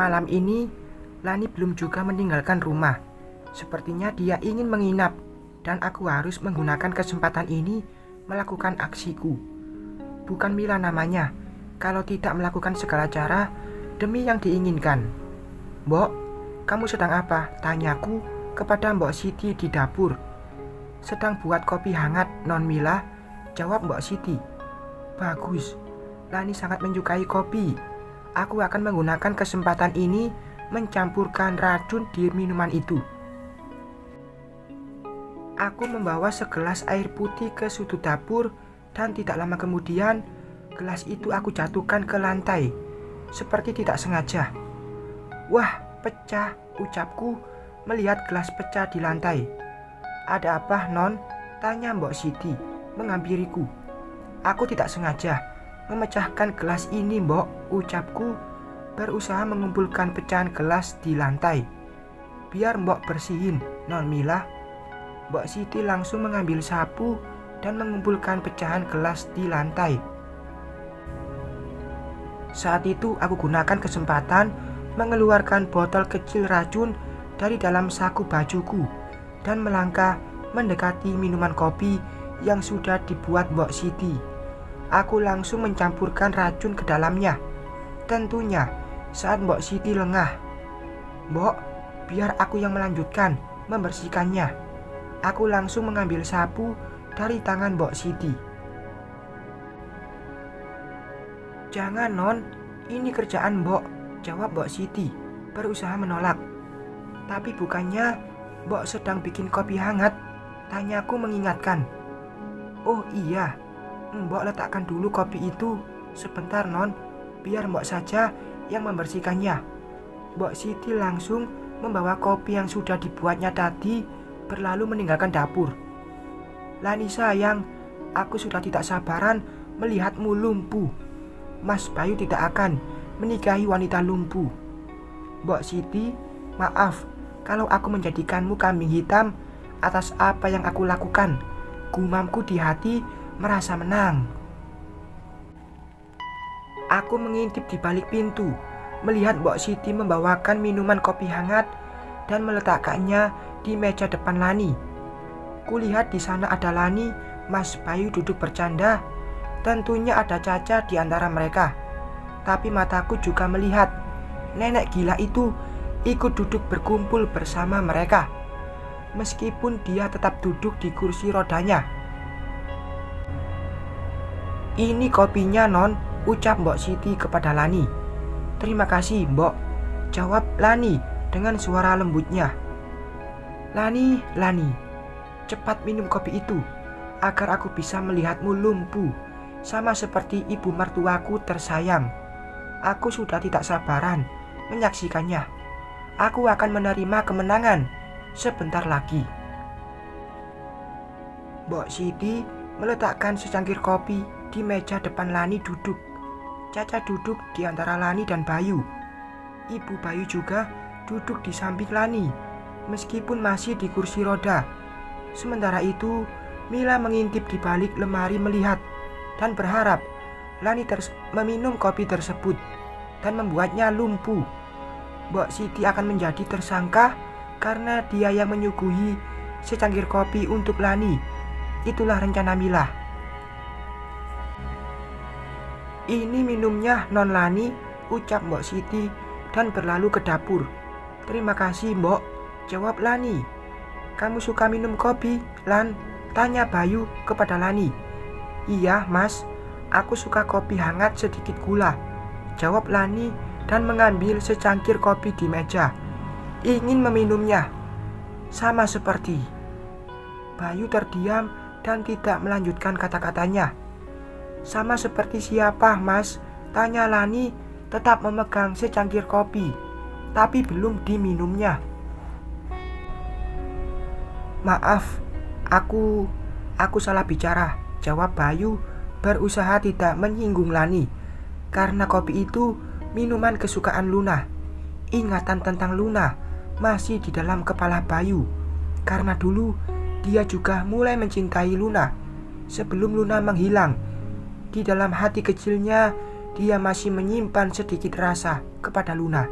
Malam ini, Lani belum juga meninggalkan rumah. Sepertinya dia ingin menginap, dan aku harus menggunakan kesempatan ini melakukan aksiku. Bukan Mila namanya, kalau tidak melakukan segala cara demi yang diinginkan. "Mbok, kamu sedang apa?" tanyaku kepada Mbok Siti di dapur. "Sedang buat kopi hangat, Non Mila," jawab Mbok Siti. "Bagus, Lani sangat menyukai kopi. Aku akan menggunakan kesempatan ini mencampurkan racun di minuman itu." Aku membawa segelas air putih ke sudut dapur dan tidak lama kemudian gelas itu aku jatuhkan ke lantai seperti tidak sengaja. "Wah, pecah," ucapku melihat gelas pecah di lantai. "Ada apa, Non?" tanya Mbok Siti menghampiriku. "Aku tidak sengaja memecahkan gelas ini, Mbok," ucapku berusaha mengumpulkan pecahan gelas di lantai. "Biar Mbok bersihin, Non Mila." Mbok Siti langsung mengambil sapu dan mengumpulkan pecahan gelas di lantai. Saat itu aku gunakan kesempatan mengeluarkan botol kecil racun dari dalam saku bajuku dan melangkah mendekati minuman kopi yang sudah dibuat Mbok Siti. Aku langsung mencampurkan racun ke dalamnya. Tentunya saat Mbok Siti lengah. "Mbok, biar aku yang melanjutkan membersihkannya." Aku langsung mengambil sapu dari tangan Mbok Siti. "Jangan, Non, ini kerjaan Mbok," jawab Mbok Siti berusaha menolak. "Tapi bukannya Mbok sedang bikin kopi hangat?" tanyaku mengingatkan. "Oh iya, Mbok letakkan dulu kopi itu sebentar, Non, biar Mbok saja yang membersihkannya." Mbok Siti langsung membawa kopi yang sudah dibuatnya tadi berlalu meninggalkan dapur. "Lani sayang, aku sudah tidak sabaran melihatmu lumpuh. Mas Bayu tidak akan menikahi wanita lumpuh." "Mbok Siti, maaf kalau aku menjadikanmu kambing hitam atas apa yang aku lakukan," gumamku di hati merasa menang. Aku mengintip di balik pintu, melihat Mbok Siti membawakan minuman kopi hangat dan meletakkannya di meja depan Lani. Kulihat di sana ada Lani, Mas Bayu duduk bercanda. Tentunya ada Caca di antara mereka. Tapi mataku juga melihat nenek gila itu ikut duduk berkumpul bersama mereka, meskipun dia tetap duduk di kursi rodanya. "Ini kopinya, Non," ucap Mbok Siti kepada Lani. "Terima kasih, Mbok," jawab Lani dengan suara lembutnya. Lani, cepat minum kopi itu agar aku bisa melihatmu lumpuh sama seperti ibu mertuaku tersayang. Aku sudah tidak sabaran menyaksikannya. Aku akan menerima kemenangan sebentar lagi." Mbok Siti meletakkan secangkir kopi di meja depan Lani duduk. Caca duduk di antara Lani dan Bayu. Ibu Bayu juga duduk di samping Lani, meskipun masih di kursi roda. Sementara itu, Mila mengintip di balik lemari melihat dan berharap Lani meminum kopi tersebut dan membuatnya lumpuh. Mbok Siti akan menjadi tersangka karena dia yang menyuguhi secangkir kopi untuk Lani. Itulah rencana Mila. "Ini minumnya, Non Lani," ucap Mbok Siti dan berlalu ke dapur. "Terima kasih, Mbok," jawab Lani. "Kamu suka minum kopi, Lan?" tanya Bayu kepada Lani. "Iya, Mas, aku suka kopi hangat sedikit gula," jawab Lani dan mengambil secangkir kopi di meja, ingin meminumnya. Sama seperti Bayu terdiam dan tidak melanjutkan kata-katanya. "Sama seperti siapa, Mas?" tanya Lani tetap memegang secangkir kopi, tapi belum diminumnya. "Maaf, aku salah bicara," jawab Bayu berusaha tidak menyinggung Lani. Karena kopi itu minuman kesukaan Luna. Ingatan tentang Luna masih di dalam kepala Bayu, karena dulu dia juga mulai mencintai Luna sebelum Luna menghilang. Di dalam hati kecilnya dia masih menyimpan sedikit rasa kepada Luna.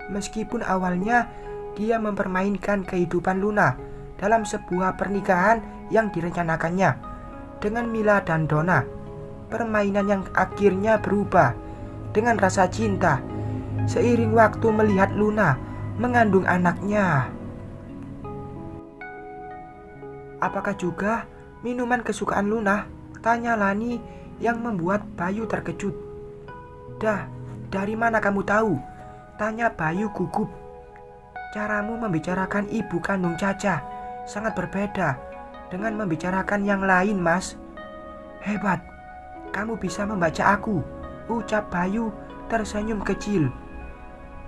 Meskipun awalnya dia mempermainkan kehidupan Luna dalam sebuah pernikahan yang direncanakannya dengan Mila dan Donna, permainan yang akhirnya berubah dengan rasa cinta seiring waktu melihat Luna mengandung anaknya. "Apakah juga minuman kesukaan Luna?" tanya Lani yang membuat Bayu terkejut. "Dah, dari mana kamu tahu?" tanya Bayu gugup. "Caramu membicarakan ibu kandung Caca sangat berbeda dengan membicarakan yang lain, Mas." "Hebat, kamu bisa membaca aku," ucap Bayu tersenyum kecil.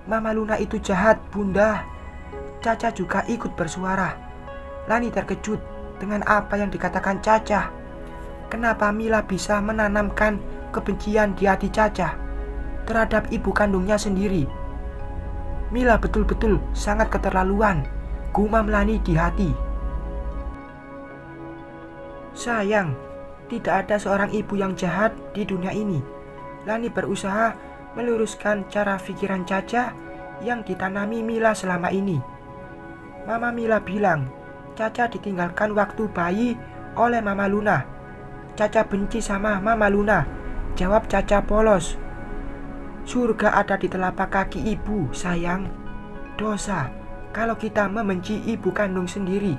"Mama Luna itu jahat, Bunda." Caca juga ikut bersuara. Lani terkejut dengan apa yang dikatakan Caca. Kenapa Mila bisa menanamkan kebencian di hati Caca terhadap ibu kandungnya sendiri? "Mila betul-betul sangat keterlaluan," gumam Lani di hati. "Sayang, tidak ada seorang ibu yang jahat di dunia ini." Lani berusaha meluruskan cara pikiran Caca yang ditanami Mila selama ini. Mama Mila bilang Caca ditinggalkan waktu bayi oleh Mama Luna. "Caca benci sama Mama Luna," jawab Caca polos. "Surga ada di telapak kaki ibu, sayang. Dosa kalau kita membenci ibu kandung sendiri."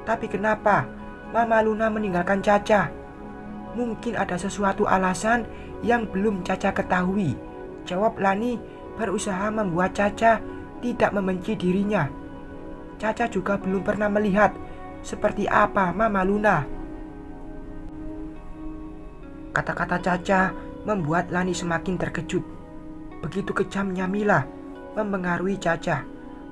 "Tapi kenapa Mama Luna meninggalkan Caca?" "Mungkin ada sesuatu alasan yang belum Caca ketahui," jawab Lani berusaha membuat Caca tidak membenci dirinya. Caca juga belum pernah melihat seperti apa Mama Luna. Kata-kata Caca membuat Lani semakin terkejut. Begitu kejamnya Mila mempengaruhi Caca.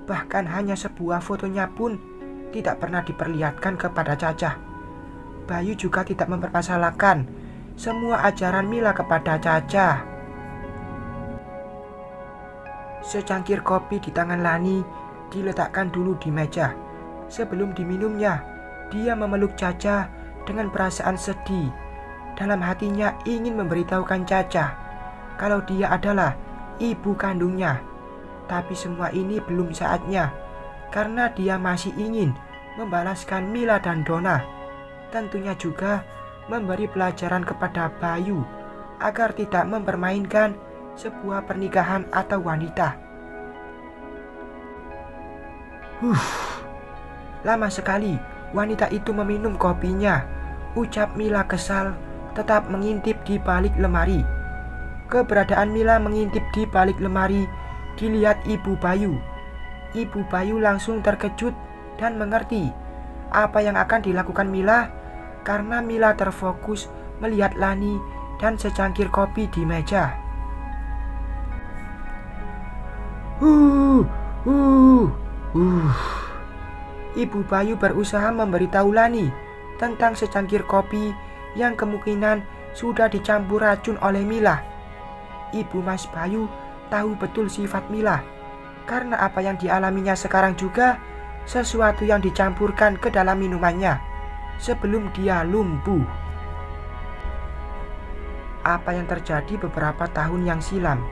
Bahkan hanya sebuah fotonya pun tidak pernah diperlihatkan kepada Caca. Bayu juga tidak mempermasalahkan semua ajaran Mila kepada Caca. Secangkir kopi di tangan Lani diletakkan dulu di meja. Sebelum diminumnya, dia memeluk Caca dengan perasaan sedih. Dalam hatinya ingin memberitahukan Caca kalau dia adalah ibu kandungnya. Tapi semua ini belum saatnya, karena dia masih ingin membalaskan Mila dan Donna. Tentunya juga memberi pelajaran kepada Bayu agar tidak mempermainkan sebuah pernikahan atau wanita. Lama sekali wanita itu meminum kopinya, ucap Mila kesal, tetap mengintip di balik lemari. Keberadaan Mila mengintip di balik lemari dilihat Ibu Bayu. Ibu Bayu langsung terkejut dan mengerti apa yang akan dilakukan Mila, karena Mila terfokus melihat Lani dan secangkir kopi di meja. Ibu Bayu berusaha memberitahu Lani tentang secangkir kopi yang kemungkinan sudah dicampur racun oleh Mila. Ibu Mas Bayu tahu betul sifat Mila, karena apa yang dialaminya sekarang juga sesuatu yang dicampurkan ke dalam minumannya sebelum dia lumpuh. Apa yang terjadi beberapa tahun yang silam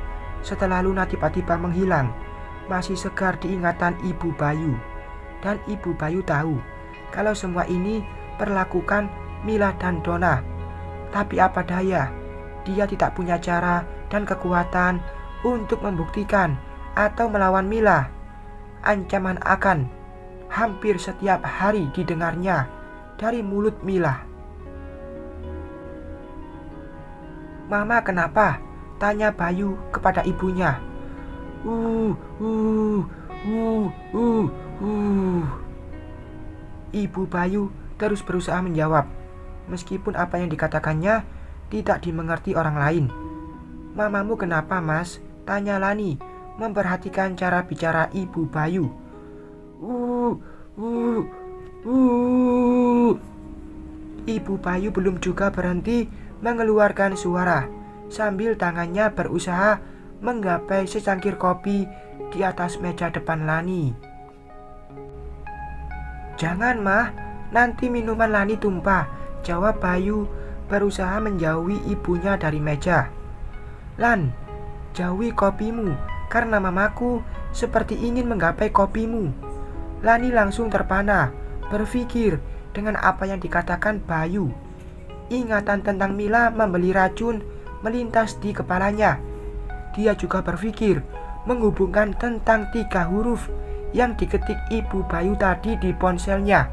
setelah Luna tiba-tiba menghilang masih segar di ingatan Ibu Bayu. Dan Ibu Bayu tahu kalau semua ini perlakukan Mila dan Donna. Tapi apa daya, dia tidak punya cara dan kekuatan untuk membuktikan atau melawan Mila. Ancaman akan hampir setiap hari didengarnya dari mulut Mila. "Mama kenapa?" tanya Bayu kepada ibunya. Ibu Bayu terus berusaha menjawab, meskipun apa yang dikatakannya tidak dimengerti orang lain. "Mamamu kenapa, Mas?" tanya Lani memperhatikan cara bicara Ibu Bayu. Ibu Bayu belum juga berhenti mengeluarkan suara sambil tangannya berusaha menggapai secangkir kopi di atas meja depan Lani. "Jangan, Mah, nanti minuman Lani tumpah," jawab Bayu berusaha menjauhi ibunya dari meja. "Lan, jauhi kopimu, karena mamaku seperti ingin menggapai kopimu. Lani langsung terpana, berpikir dengan apa yang dikatakan Bayu. Ingatan tentang Mila membeli racun melintas di kepalanya. Dia juga berpikir menghubungkan tentang 3 huruf yang diketik Ibu Bayu tadi di ponselnya.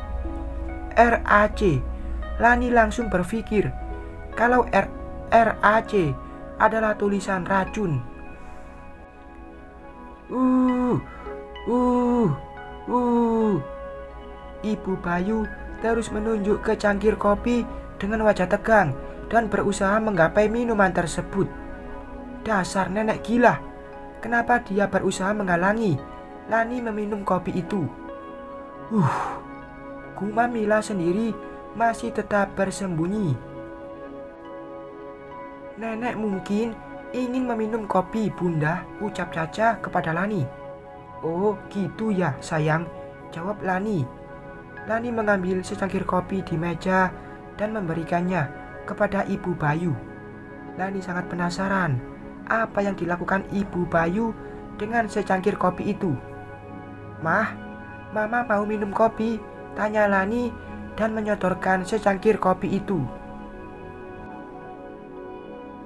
RAC. Lani langsung berpikir kalau RAC adalah tulisan racun. Ibu Bayu terus menunjuk ke cangkir kopi dengan wajah tegang dan berusaha menggapai minuman tersebut. Dasar nenek gila, kenapa dia berusaha menghalangi Lani meminum kopi itu? Gumam Mila sendiri masih tetap bersembunyi. Nenek mungkin ingin meminum kopi bunda, ucap Caca kepada Lani. Oh gitu ya sayang, jawab Lani. Lani mengambil secangkir kopi di meja dan memberikannya kepada Ibu Bayu. Lani sangat penasaran apa yang dilakukan Ibu Bayu dengan secangkir kopi itu. Mah, Mama mau minum kopi, tanya Lani dan menyodorkan secangkir kopi itu.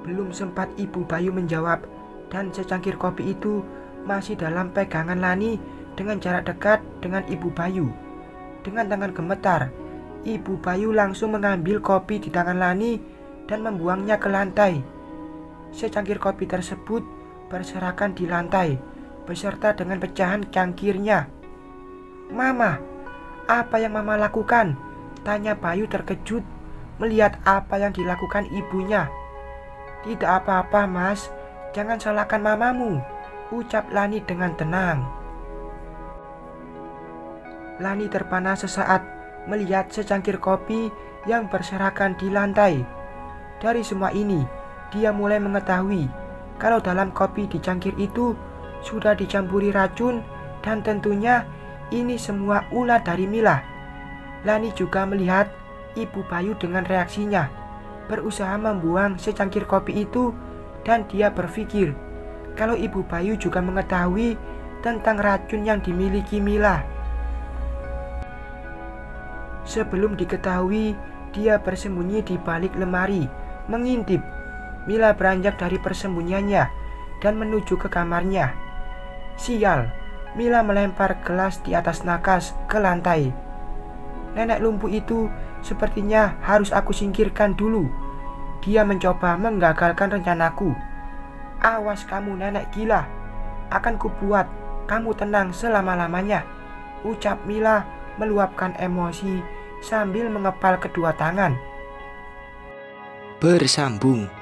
Belum sempat Ibu Bayu menjawab dan secangkir kopi itu masih dalam pegangan Lani dengan jarak dekat dengan Ibu Bayu. Dengan tangan gemetar, Ibu Bayu langsung mengambil kopi di tangan Lani dan membuangnya ke lantai. Secangkir kopi tersebut berserakan di lantai beserta dengan pecahan cangkirnya. Mama, apa yang Mama lakukan? Tanya Bayu terkejut melihat apa yang dilakukan ibunya. Tidak apa-apa mas, jangan salahkan mamamu, ucap Lani dengan tenang. Lani terpana sesaat melihat secangkir kopi yang berserakan di lantai. Dari semua ini, dia mulai mengetahui kalau dalam kopi di cangkir itu sudah dicampuri racun dan tentunya ini semua ulah dari Mila. Lani juga melihat Ibu Bayu dengan reaksinya, berusaha membuang secangkir kopi itu dan dia berpikir kalau Ibu Bayu juga mengetahui tentang racun yang dimiliki Mila. Sebelum diketahui, dia bersembunyi di balik lemari, mengintip. Mila beranjak dari persembunyiannya dan menuju ke kamarnya. Sial, Mila melempar gelas di atas nakas ke lantai. Nenek lumpuh itu sepertinya harus aku singkirkan dulu. Dia mencoba menggagalkan rencanaku. Awas kamu nenek gila, akan kubuat kamu tenang selama-lamanya, ucap Mila meluapkan emosi sambil mengepal kedua tangan. Bersambung.